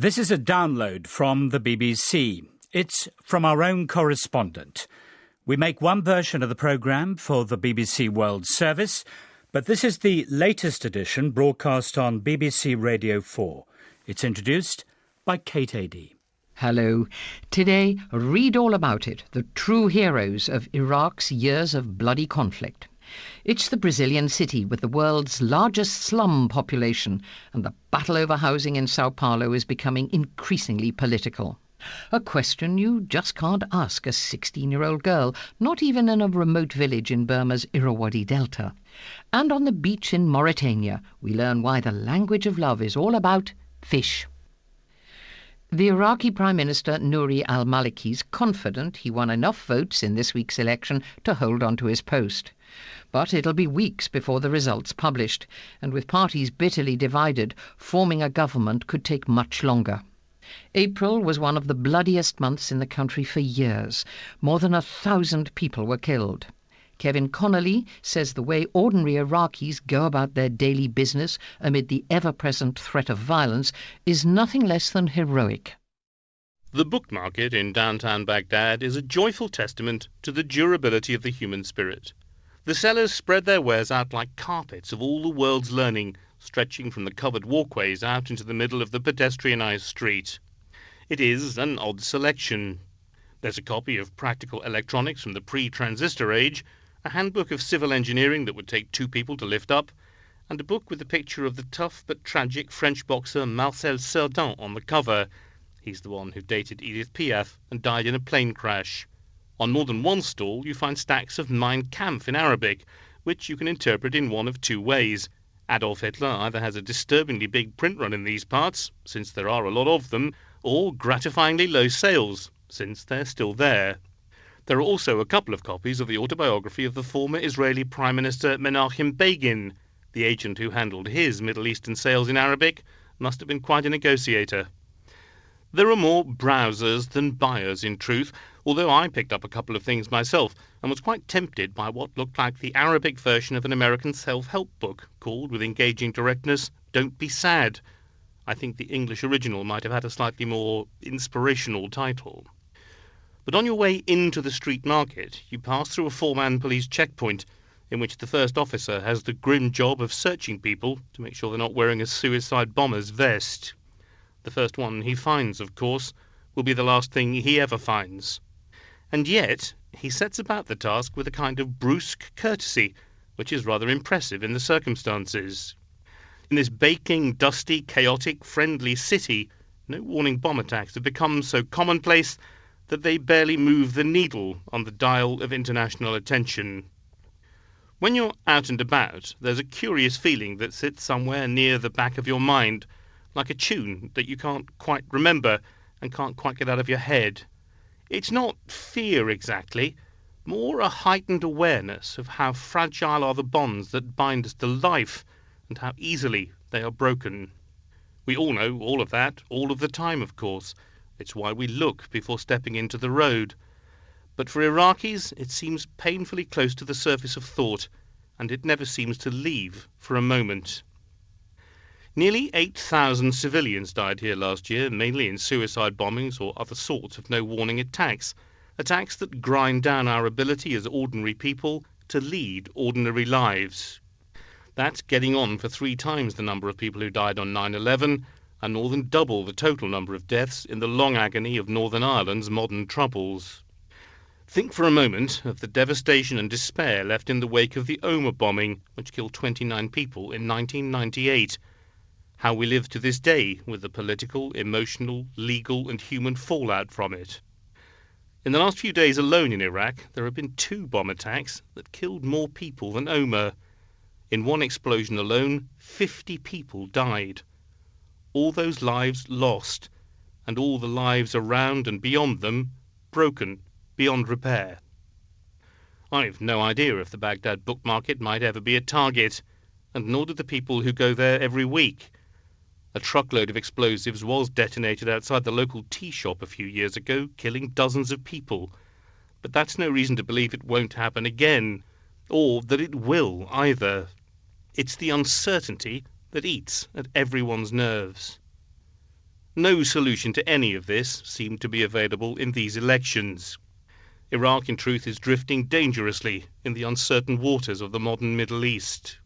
This is a download from the BBC. It's from our own correspondent. We make one version of the programme for the BBC World Service, but this is the latest edition broadcast on BBC Radio 4. It's introduced by Kate Adie. Hello. Today, read all about it, the true heroes of Iraq's years of bloody conflict. It's the Brazilian city with the world's largest slum population, and the battle over housing in Sao Paulo is becoming increasingly political. A question you just can't ask a 16-year-old girl, not even in a remote village in Burma's Irrawaddy Delta. And on the beach in Mauritania, we learn why the language of love is all about fish. The Iraqi Prime Minister Nouri al-Maliki is confident he won enough votes in this week's election to hold on to his post. But it'll be weeks before the results published, and with parties bitterly divided, forming a government could take much longer. April was one of the bloodiest months in the country for years. More than 1,000 people were killed. Kevin Connolly says the way ordinary Iraqis go about their daily business amid the ever-present threat of violence is nothing less than heroic. The book market in downtown Baghdad is a joyful testament to the durability of the human spirit. The sellers spread their wares out like carpets of all the world's learning, stretching from the covered walkways out into the middle of the pedestrianised street. It is an odd selection. There's a copy of Practical Electronics from the pre-transistor age, a handbook of civil engineering that would take 2 people to lift up, and a book with a picture of the tough but tragic French boxer Marcel Cerdan on the cover. He's the one who dated Edith Piaf and died in a plane crash. On more than one stall you find stacks of Mein Kampf in Arabic, which you can interpret in one of 2 ways. Adolf Hitler either has a disturbingly big print run in these parts, since there are a lot of them, or gratifyingly low sales, since they're still there. There are also a couple of copies of the autobiography of the former Israeli Prime Minister Menachem Begin. The agent who handled his Middle Eastern sales in Arabic must have been quite a negotiator. There are more browsers than buyers, in truth, although I picked up a couple of things myself and was quite tempted by what looked like the Arabic version of an American self-help book called, with engaging directness, Don't Be Sad. I think the English original might have had a slightly more inspirational title. But on your way into the street market, you pass through a 4-man police checkpoint, in which the first officer has the grim job of searching people to make sure they're not wearing a suicide bomber's vest. The first one he finds, of course, will be the last thing he ever finds. And yet, he sets about the task with a kind of brusque courtesy, which is rather impressive in the circumstances. In this baking, dusty, chaotic, friendly city, no warning bomb attacks have become so commonplace that they barely move the needle on the dial of international attention. When you're out and about, there's a curious feeling that sits somewhere near the back of your mind, like a tune that you can't quite remember and can't quite get out of your head. It's not fear exactly, more a heightened awareness of how fragile are the bonds that bind us to life and how easily they are broken. We all know all of that, all of the time, of course. It's why we look before stepping into the road. But for Iraqis, it seems painfully close to the surface of thought, and it never seems to leave for a moment. Nearly 8,000 civilians died here last year, mainly in suicide bombings or other sorts of no-warning attacks that grind down our ability as ordinary people to lead ordinary lives. That's getting on for 3 times the number of people who died on 9/11, and more than double the total number of deaths in the long agony of Northern Ireland's modern troubles. Think for a moment of the devastation and despair left in the wake of the Omagh bombing, which killed 29 people in 1998. How we live to this day with the political, emotional, legal and human fallout from it. In the last few days alone in Iraq, there have been 2 bomb attacks that killed more people than Omagh. In one explosion alone, 50 people died. All those lives lost, and all the lives around and beyond them broken beyond repair. I've no idea if the Baghdad book market might ever be a target, and nor do the people who go there every week. A truckload of explosives was detonated outside the local tea shop a few years ago, killing dozens of people. But that's no reason to believe it won't happen again, or that it will either. It's the uncertainty that eats at everyone's nerves. No solution to any of this seemed to be available in these elections. Iraq, in truth, is drifting dangerously in the uncertain waters of the modern Middle East.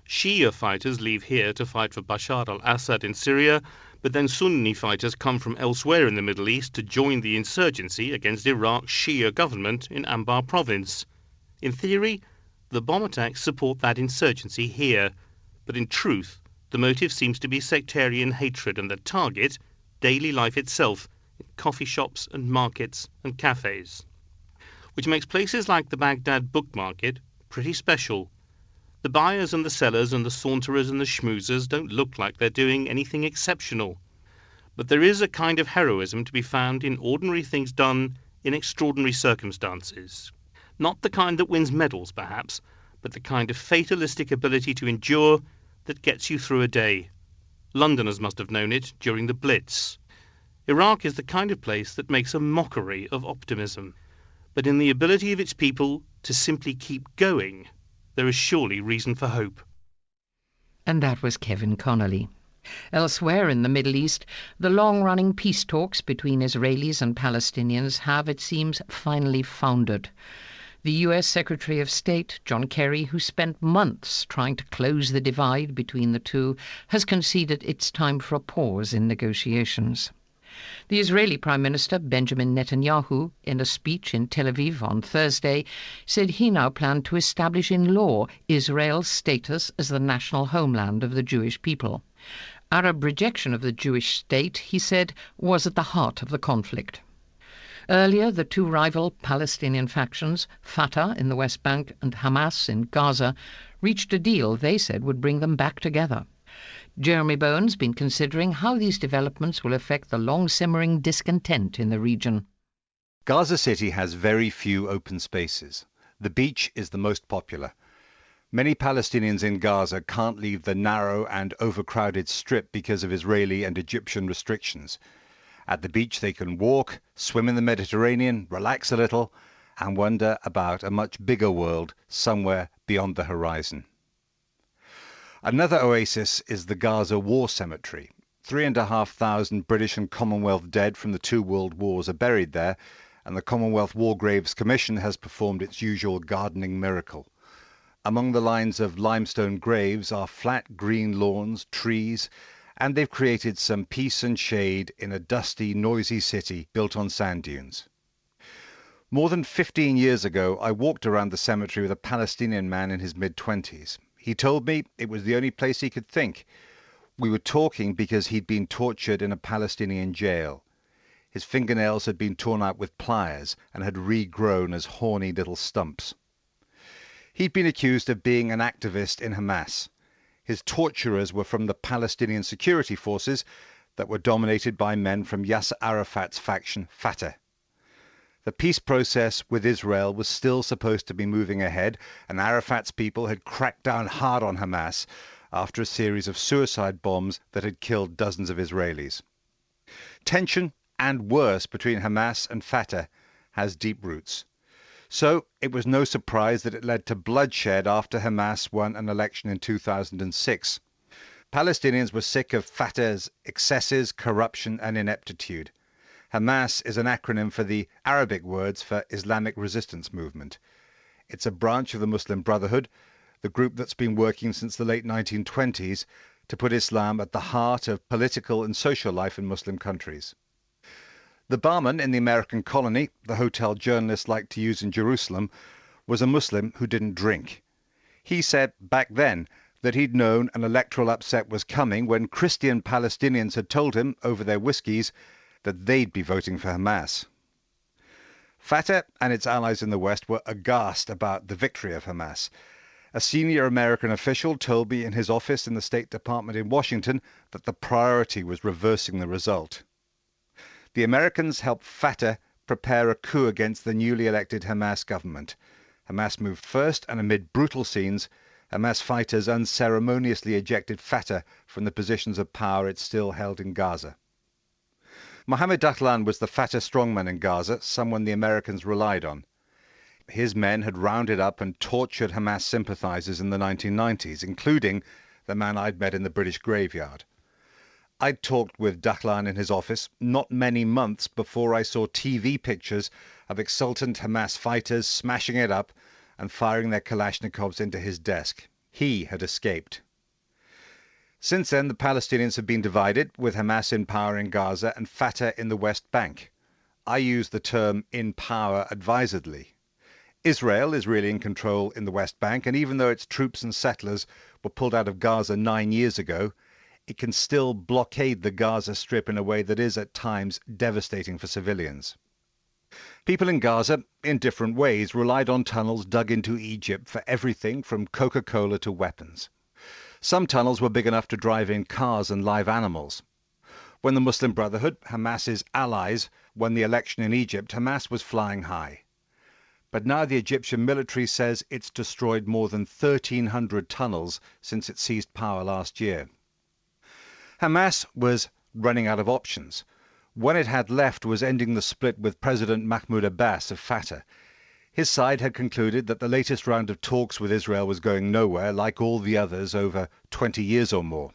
Shia fighters leave here to fight for Bashar al-Assad in Syria, but then Sunni fighters come from elsewhere in the Middle East to join the insurgency against Iraq's Shia government in Anbar province. In theory, the bomb attacks support that insurgency here, but in truth, the motive seems to be sectarian hatred and the target, daily life itself, in coffee shops and markets and cafes. Which makes places like the Baghdad book market pretty special. The buyers and the sellers and the saunterers and the schmoozers don't look like they're doing anything exceptional. But there is a kind of heroism to be found in ordinary things done in extraordinary circumstances. Not the kind that wins medals, perhaps, but the kind of fatalistic ability to endure that gets you through a day. Londoners must have known it during the Blitz. Iraq is the kind of place that makes a mockery of optimism. But in the ability of its people to simply keep going, there is surely reason for hope. And that was Kevin Connolly. Elsewhere in the Middle East, the long-running peace talks between Israelis and Palestinians have, it seems, finally foundered. The U.S. Secretary of State, John Kerry, who spent months trying to close the divide between the two, has conceded it's time for a pause in negotiations. The Israeli Prime Minister, Benjamin Netanyahu, in a speech in Tel Aviv on Thursday, said he now planned to establish in law Israel's status as the national homeland of the Jewish people. Arab rejection of the Jewish state, he said, was at the heart of the conflict. Earlier, the two rival Palestinian factions, Fatah in the West Bank and Hamas in Gaza, reached a deal they said would bring them back together. Jeremy Bowen's been considering how these developments will affect the long-simmering discontent in the region. Gaza City has very few open spaces. The beach is the most popular. Many Palestinians in Gaza can't leave the narrow and overcrowded strip because of Israeli and Egyptian restrictions. At the beach they can walk, swim in the Mediterranean, relax a little, and wonder about a much bigger world somewhere beyond the horizon. Another oasis is the Gaza War Cemetery. 3,500 British and Commonwealth dead from the two world wars are buried there, and the Commonwealth War Graves Commission has performed its usual gardening miracle. Among the lines of limestone graves are flat green lawns, trees, and they've created some peace and shade in a dusty, noisy city built on sand dunes. More than 15 years ago, I walked around the cemetery with a Palestinian man in his mid-20s. He told me it was the only place he could think. We were talking because he'd been tortured in a Palestinian jail. His fingernails had been torn out with pliers and had regrown as horny little stumps. He'd been accused of being an activist in Hamas. His torturers were from the Palestinian security forces that were dominated by men from Yasser Arafat's faction, Fatah. The peace process with Israel was still supposed to be moving ahead, and Arafat's people had cracked down hard on Hamas after a series of suicide bombs that had killed dozens of Israelis. Tension, and worse, between Hamas and Fatah has deep roots. So it was no surprise that it led to bloodshed after Hamas won an election in 2006. Palestinians were sick of Fatah's excesses, corruption and ineptitude. Hamas is an acronym for the Arabic words for Islamic Resistance Movement. It's a branch of the Muslim Brotherhood, the group that's been working since the late 1920s to put Islam at the heart of political and social life in Muslim countries. The barman in the American colony, the hotel journalists liked to use in Jerusalem, was a Muslim who didn't drink. He said back then that he'd known an electoral upset was coming when Christian Palestinians had told him over their whiskies that they'd be voting for Hamas. Fatah and its allies in the West were aghast about the victory of Hamas. A senior American official told me in his office in the State Department in Washington that the priority was reversing the result. The Americans helped Fatah prepare a coup against the newly elected Hamas government. Hamas moved first, and amid brutal scenes, Hamas fighters unceremoniously ejected Fatah from the positions of power it still held in Gaza. Mohammed Dakhlan was the Fatah strongman in Gaza, someone the Americans relied on. His men had rounded up and tortured Hamas sympathizers in the 1990s, including the man I'd met in the British graveyard. I talked with Dahlan in his office not many months before I saw TV pictures of exultant Hamas fighters smashing it up and firing their Kalashnikovs into his desk. He had escaped. Since then, the Palestinians have been divided, with Hamas in power in Gaza and Fatah in the West Bank. I use the term in power advisedly. Israel is really in control in the West Bank, and even though its troops and settlers were pulled out of Gaza 9 years ago, it can still blockade the Gaza Strip in a way that is at times devastating for civilians. People in Gaza, in different ways, relied on tunnels dug into Egypt for everything from Coca-Cola to weapons. Some tunnels were big enough to drive in cars and live animals. When the Muslim Brotherhood, Hamas's allies, won the election in Egypt, Hamas was flying high. But now the Egyptian military says it's destroyed more than 1,300 tunnels since it seized power last year. Hamas was running out of options. One it had left was ending the split with President Mahmoud Abbas of Fatah. His side had concluded that the latest round of talks with Israel was going nowhere, like all the others over 20 years or more.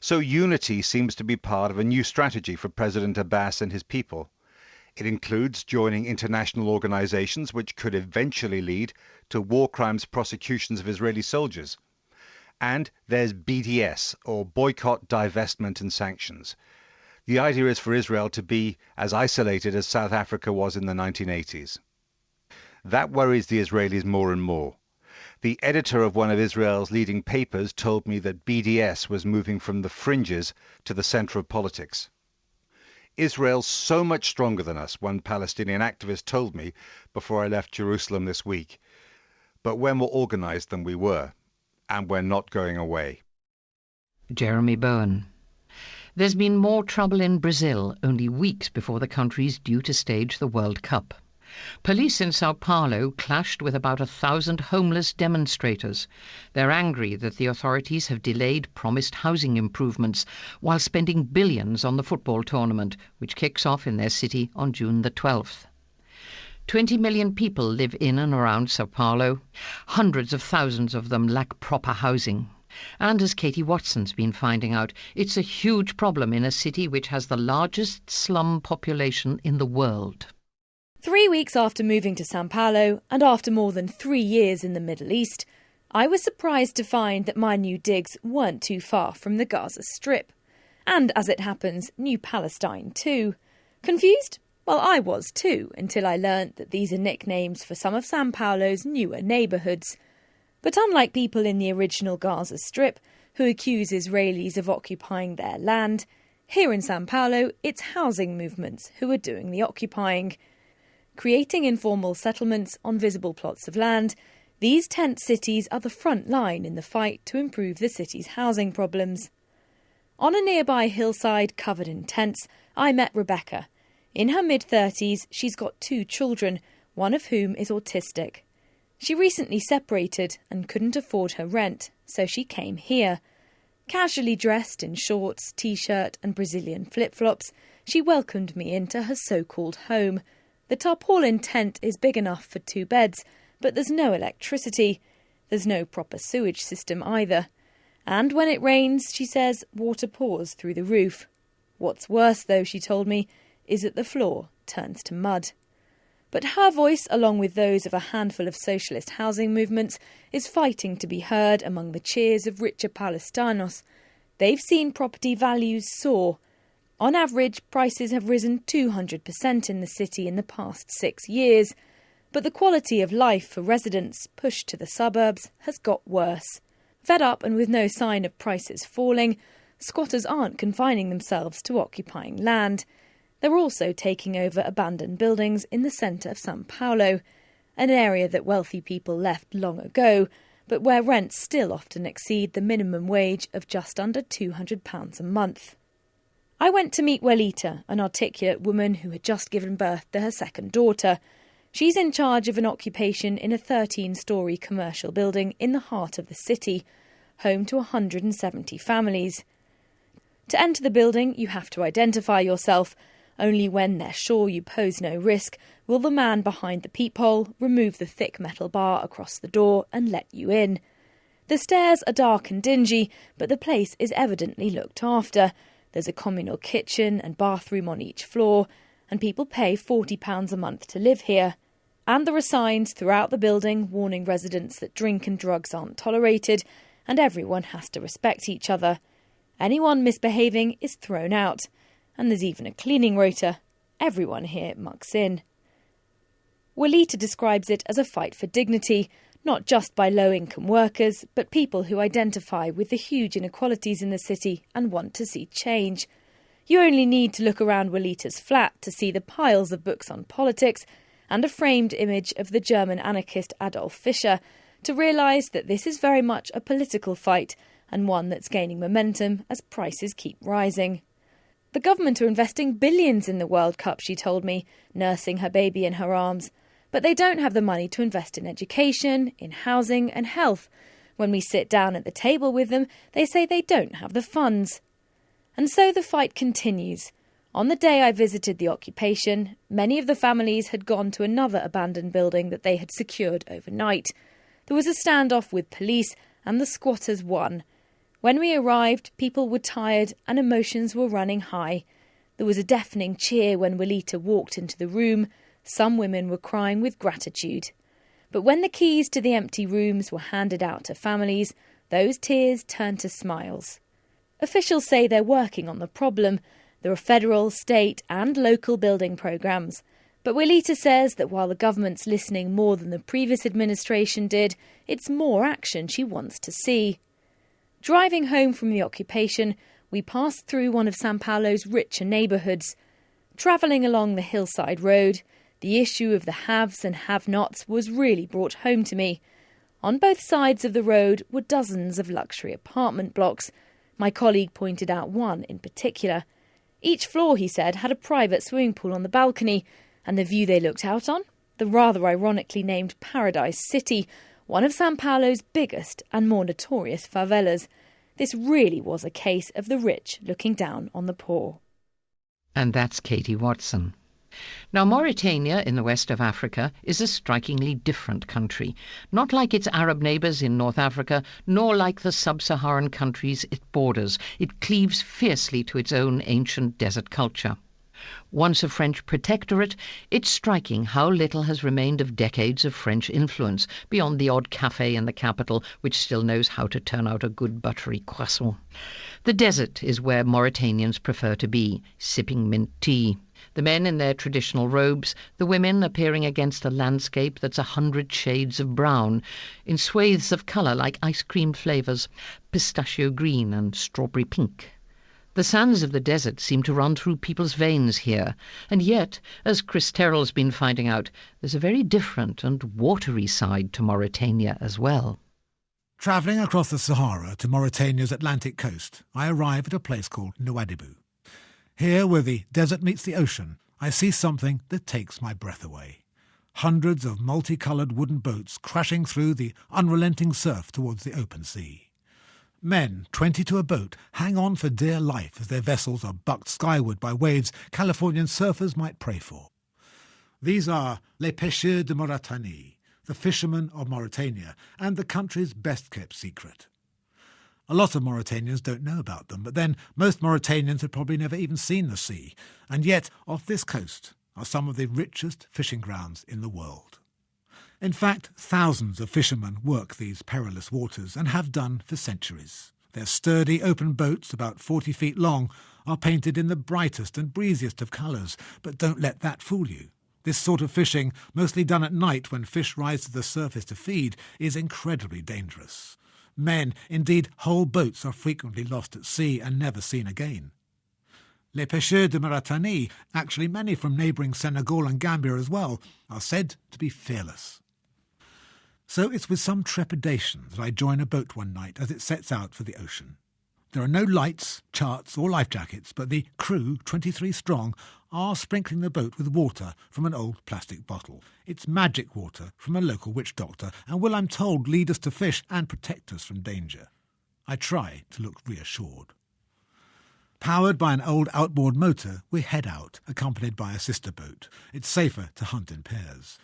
So unity seems to be part of a new strategy for President Abbas and his people. It includes joining international organizations which could eventually lead to war crimes prosecutions of Israeli soldiers. And there's BDS, or Boycott, Divestment and Sanctions. The idea is for Israel to be as isolated as South Africa was in the 1980s. That worries the Israelis more and more. The editor of one of Israel's leading papers told me that BDS was moving from the fringes to the center of politics. Israel's so much stronger than us, one Palestinian activist told me before I left Jerusalem this week. But we're more organized than we were. And we're not going away. Jeremy Bowen. There's been more trouble in Brazil only weeks before the country's due to stage the World Cup. Police in Sao Paulo clashed with about 1,000 homeless demonstrators. They're angry that the authorities have delayed promised housing improvements while spending billions on the football tournament, which kicks off in their city on June the 12th. 20 million people live in and around Sao Paulo. Hundreds of thousands of them lack proper housing. And as Katie Watson's been finding out, it's a huge problem in a city which has the largest slum population in the world. 3 weeks after moving to Sao Paulo, and after more than 3 years in the Middle East, I was surprised to find that my new digs weren't too far from the Gaza Strip. And as it happens, New Palestine too. Confused? Well, I was too, until I learnt that these are nicknames for some of Sao Paulo's newer neighbourhoods. But unlike people in the original Gaza Strip, who accuse Israelis of occupying their land, here in Sao Paulo it's housing movements who are doing the occupying. Creating informal settlements on visible plots of land, these tent cities are the front line in the fight to improve the city's housing problems. On a nearby hillside covered in tents, I met Rebecca. In her mid-30s, she's got 2 children, one of whom is autistic. She recently separated and couldn't afford her rent, so she came here. Casually dressed in shorts, t-shirt and Brazilian flip-flops, she welcomed me into her so-called home. The tarpaulin tent is big enough for 2 beds, but there's no electricity. There's no proper sewage system either. And when it rains, she says, water pours through the roof. What's worse, though, she told me, is that the floor turns to mud. But her voice, along with those of a handful of socialist housing movements, is fighting to be heard among the cheers of richer Palestinos. They've seen property values soar. On average, prices have risen 200% in the city in the past 6 years. But the quality of life for residents pushed to the suburbs has got worse. Fed up and with no sign of prices falling, squatters aren't confining themselves to occupying land. They're also taking over abandoned buildings in the centre of Sao Paulo, an area that wealthy people left long ago, but where rents still often exceed the minimum wage of just under £200 a month. I went to meet Welita, an articulate woman who had just given birth to her second daughter. She's in charge of an occupation in a 13-storey commercial building in the heart of the city, home to 170 families. To enter the building, you have to identify yourself. Only when they're sure you pose no risk will the man behind the peephole remove the thick metal bar across the door and let you in. The stairs are dark and dingy, but the place is evidently looked after. There's a communal kitchen and bathroom on each floor, and people pay £40 a month to live here. And there are signs throughout the building warning residents that drink and drugs aren't tolerated and everyone has to respect each other. Anyone misbehaving is thrown out. And there's even a cleaning rota. Everyone here mucks in. Walita describes it as a fight for dignity, not just by low-income workers, but people who identify with the huge inequalities in the city and want to see change. You only need to look around Walita's flat to see the piles of books on politics and a framed image of the German anarchist Adolf Fischer to realise that this is very much a political fight and one that's gaining momentum as prices keep rising. The government are investing billions in the World Cup, she told me, nursing her baby in her arms. But they don't have the money to invest in education, in housing and health. When we sit down at the table with them, they say they don't have the funds. And so the fight continues. On the day I visited the occupation, many of the families had gone to another abandoned building that they had secured overnight. There was a standoff with police and the squatters won. When we arrived, people were tired and emotions were running high. There was a deafening cheer when Walita walked into the room. Some women were crying with gratitude. But when the keys to the empty rooms were handed out to families, those tears turned to smiles. Officials say they're working on the problem. There are federal, state and local building programmes. But Walita says that while the government's listening more than the previous administration did, it's more action she wants to see. Driving home from the occupation, we passed through one of São Paulo's richer neighbourhoods. Travelling along the hillside road, the issue of the haves and have-nots was really brought home to me. On both sides of the road were dozens of luxury apartment blocks. My colleague pointed out one in particular. Each floor, he said, had a private swimming pool on the balcony, and the view they looked out on? The rather ironically named Paradise City, one of São Paulo's biggest and more notorious favelas. This really was a case of the rich looking down on the poor. And that's Katie Watson. Now, Mauritania in the west of Africa is a strikingly different country, not like its Arab neighbours in North Africa, nor like the sub-Saharan countries it borders. It cleaves fiercely to its own ancient desert culture. Once a French protectorate, it's striking how little has remained of decades of French influence, beyond the odd café in the capital which still knows how to turn out a good buttery croissant. The desert is where Mauritanians prefer to be, sipping mint tea. The men in their traditional robes, the women appearing against a landscape that's 100 shades of brown, in swathes of colour like ice cream flavours, pistachio green and strawberry pink. The sands of the desert seem to run through people's veins here, and yet, as Chris Terrell's been finding out, there's a very different and watery side to Mauritania as well. Travelling across the Sahara to Mauritania's Atlantic coast, I arrive at a place called Nouadhibou. Here, where the desert meets the ocean, I see something that takes my breath away. Hundreds of multicoloured wooden boats crashing through the unrelenting surf towards the open sea. Men, 20 to a boat, hang on for dear life as their vessels are bucked skyward by waves Californian surfers might pray for. These are les pêcheurs de Mauritanie, the fishermen of Mauritania, and the country's best-kept secret. A lot of Mauritanians don't know about them, but then most Mauritanians have probably never even seen the sea, and yet off this coast are some of the richest fishing grounds in the world. In fact, thousands of fishermen work these perilous waters and have done for centuries. Their sturdy open boats, about 40 feet long, are painted in the brightest and breeziest of colours, but don't let that fool you. This sort of fishing, mostly done at night when fish rise to the surface to feed, is incredibly dangerous. Men, indeed whole boats, are frequently lost at sea and never seen again. Les pêcheurs de Mauritanie, actually many from neighbouring Senegal and Gambia as well, are said to be fearless. So it's with some trepidation that I join a boat one night as it sets out for the ocean. There are no lights, charts or life jackets, but the crew, 23 strong, are sprinkling the boat with water from an old plastic bottle. It's magic water from a local witch doctor and will, I'm told, lead us to fish and protect us from danger. I try to look reassured. Powered by an old outboard motor, we head out, accompanied by a sister boat. It's safer to hunt in pairs.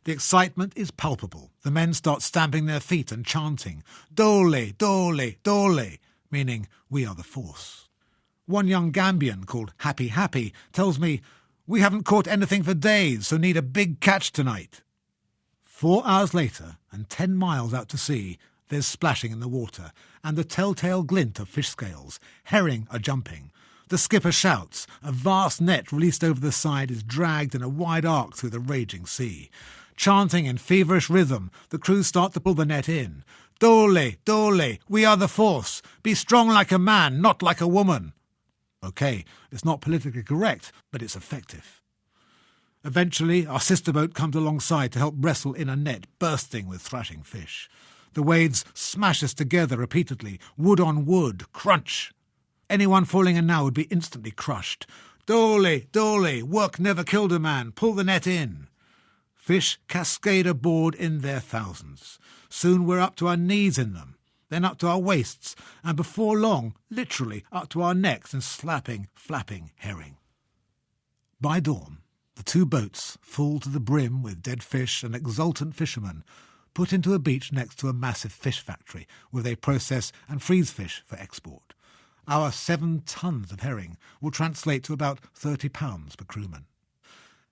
The excitement is palpable. The men start stamping their feet and chanting, "Dole, dole, dole," meaning we are the force. One young Gambian called Happy Happy tells me, "We haven't caught anything for days, so need a big catch tonight." 4 hours later, and 10 miles out to sea, there's splashing in the water, and the telltale glint of fish scales. Herring are jumping. The skipper shouts. A vast net released over the side is dragged in a wide arc through the raging sea. Chanting in feverish rhythm, the crew start to pull the net in. "Dole, Dole, we are the force. Be strong like a man, not like a woman." OK, it's not politically correct, but it's effective. Eventually, our sister boat comes alongside to help wrestle in a net bursting with thrashing fish. The waves smash us together repeatedly, wood on wood, crunch. Anyone falling in now would be instantly crushed. "Dole, Dole, work never killed a man, pull the net in." Fish cascade aboard in their thousands. Soon we're up to our knees in them, then up to our waists, and before long, literally up to our necks in slapping, flapping herring. By dawn, the 2 boats, full to the brim with dead fish and exultant fishermen, put into a beach next to a massive fish factory where they process and freeze fish for export. Our 7 tons of herring will translate to about £30 per crewman.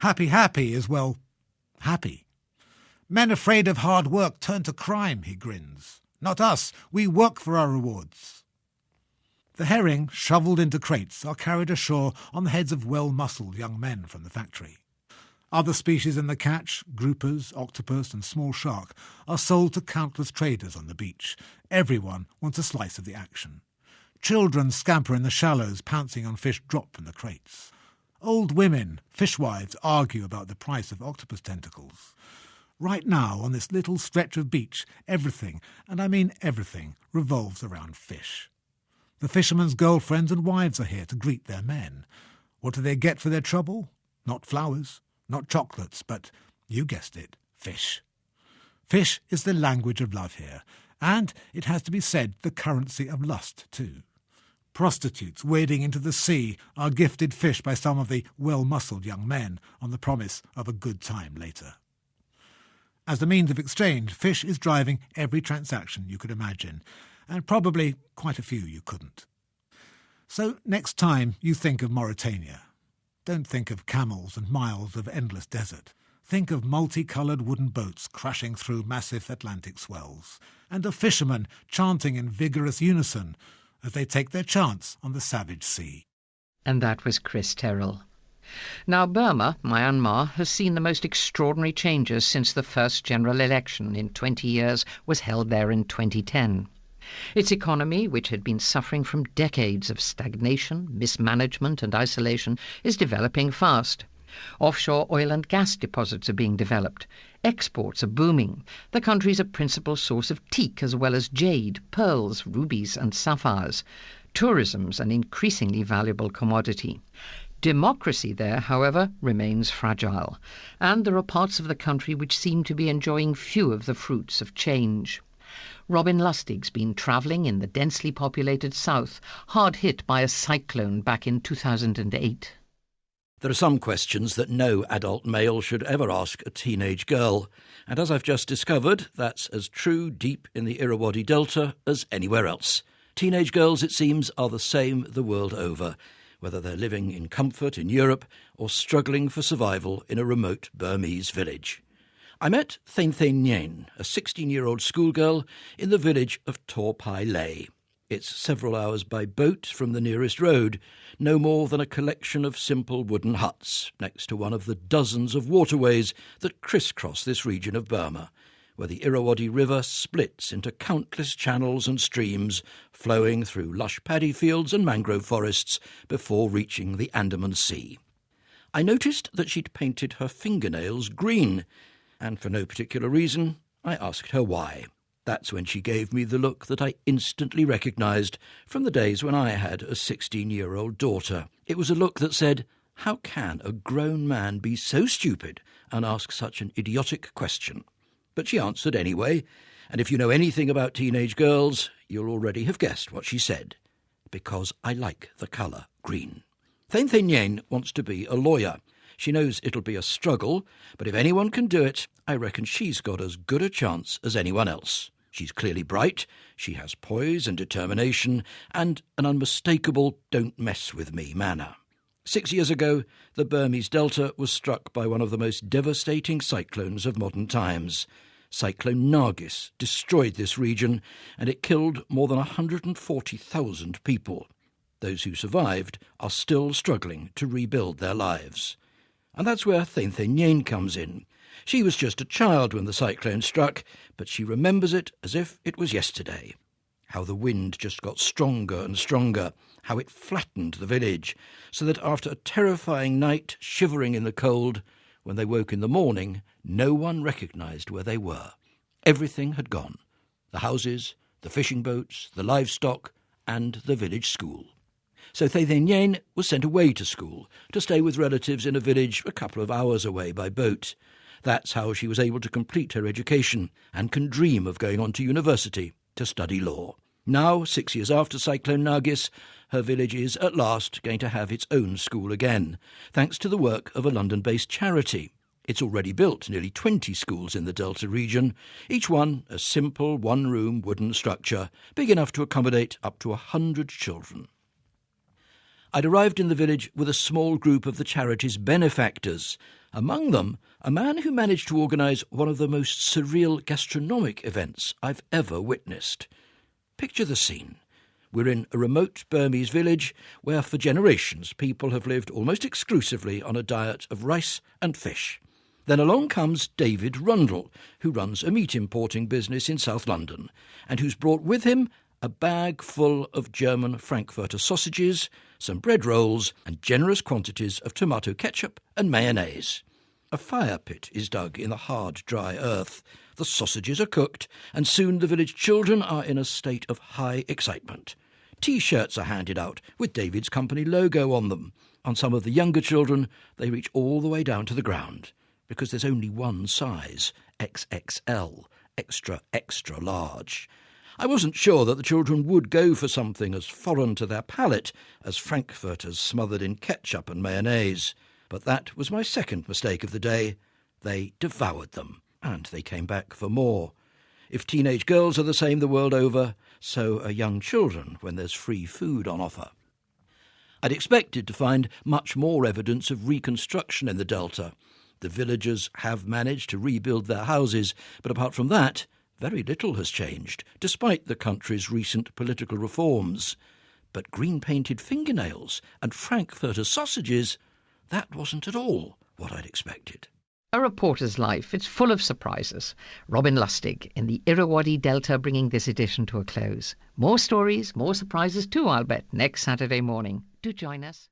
Happy Happy is, well, happy. "Men afraid of hard work turn to crime," he grins. "Not us, we work for our rewards." The herring, shovelled into crates, are carried ashore on the heads of well-muscled young men from the factory. Other species in the catch, groupers, octopus and small shark, are sold to countless traders on the beach. Everyone wants a slice of the action. Children scamper in the shallows, pouncing on fish dropped from the crates. Old women, fishwives, argue about the price of octopus tentacles. Right now, on this little stretch of beach, everything, and I mean everything, revolves around fish. The fishermen's girlfriends and wives are here to greet their men. What do they get for their trouble? Not flowers, not chocolates, but, you guessed it, fish. Fish is the language of love here, and, it has to be said, the currency of lust too. Prostitutes wading into the sea are gifted fish by some of the well-muscled young men on the promise of a good time later. As a means of exchange, fish is driving every transaction you could imagine, and probably quite a few you couldn't. So next time you think of Mauritania, don't think of camels and miles of endless desert. Think of multicoloured wooden boats crashing through massive Atlantic swells, and of fishermen chanting in vigorous unison as they take their chance on the savage sea. And that was Chris Terrell. Now Burma, Myanmar, has seen the most extraordinary changes since the first general election in 20 years was held there in 2010. Its economy, which had been suffering from decades of stagnation, mismanagement and isolation, is developing fast. Offshore oil and gas deposits are being developed. Exports are booming. The country's a principal source of teak as well as jade, pearls, rubies and sapphires. Tourism's an increasingly valuable commodity. Democracy there, however, remains fragile, and there are parts of the country which seem to be enjoying few of the fruits of change. Robin Lustig's been travelling in the densely populated south, hard hit by a cyclone back in 2008. There are some questions that no adult male should ever ask a teenage girl, and as I've just discovered, that's as true deep in the Irrawaddy Delta as anywhere else. Teenage girls, it seems, are the same the world over, whether they're living in comfort in Europe or struggling for survival in a remote Burmese village. I met Thein Thein Nyen, a 16-year-old schoolgirl, in the village of Tor Pai Lay. It's several hours by boat from the nearest road, no more than a collection of simple wooden huts next to one of the dozens of waterways that crisscross this region of Burma, where the Irrawaddy River splits into countless channels and streams flowing through lush paddy fields and mangrove forests before reaching the Andaman Sea. I noticed that she'd painted her fingernails green, and for no particular reason, I asked her why. That's when she gave me the look that I instantly recognised from the days when I had a 16-year-old daughter. It was a look that said, how can a grown man be so stupid and ask such an idiotic question? But she answered anyway, and if you know anything about teenage girls, you'll already have guessed what she said. Because I like the colour green. Thein Thein Nyen wants to be a lawyer. She knows it'll be a struggle, but if anyone can do it, I reckon she's got as good a chance as anyone else. She's clearly bright, she has poise and determination, and an unmistakable don't mess with me manner. 6 years ago, the Burmese Delta was struck by one of the most devastating cyclones of modern times. Cyclone Nargis destroyed this region, and it killed more than 140,000 people. Those who survived are still struggling to rebuild their lives. And that's where Thein Thein Nyen comes in. She was just a child when the cyclone struck, but she remembers it as if it was yesterday. How the wind just got stronger and stronger, how it flattened the village, so that after a terrifying night shivering in the cold, when they woke in the morning, no one recognised where they were. Everything had gone. The houses, the fishing boats, the livestock, and the village school. So Thein Thein Nyen was sent away to school, to stay with relatives in a village a couple of hours away by boat. That's how she was able to complete her education, and can dream of going on to university to study law. Now, 6 years after Cyclone Nargis, her village is at last going to have its own school again, thanks to the work of a London-based charity. It's already built nearly 20 schools in the Delta region, each one a simple one-room wooden structure, big enough to accommodate up to 100 children. I'd arrived in the village with a small group of the charity's benefactors, among them a man who managed to organise one of the most surreal gastronomic events I've ever witnessed. Picture the scene. We're in a remote Burmese village where for generations people have lived almost exclusively on a diet of rice and fish. Then along comes David Rundle, who runs a meat importing business in South London, and who's brought with him a bag full of German Frankfurter sausages, some bread rolls, and generous quantities of tomato ketchup and mayonnaise. A fire pit is dug in the hard, dry earth. The sausages are cooked, and soon the village children are in a state of high excitement. T-shirts are handed out with David's company logo on them. On some of the younger children, they reach all the way down to the ground, because there's only one size, XXL, extra, extra large. I wasn't sure that the children would go for something as foreign to their palate as Frankfurters smothered in ketchup and mayonnaise. But that was my second mistake of the day. They devoured them, and they came back for more. If teenage girls are the same the world over, so are young children when there's free food on offer. I'd expected to find much more evidence of reconstruction in the Delta. The villagers have managed to rebuild their houses, but apart from that, very little has changed, despite the country's recent political reforms. But green-painted fingernails and Frankfurter sausages, that wasn't at all what I'd expected. A reporter's life, it's full of surprises. Robin Lustig in the Irrawaddy Delta bringing this edition to a close. More stories, more surprises too, I'll bet, next Saturday morning. Do join us.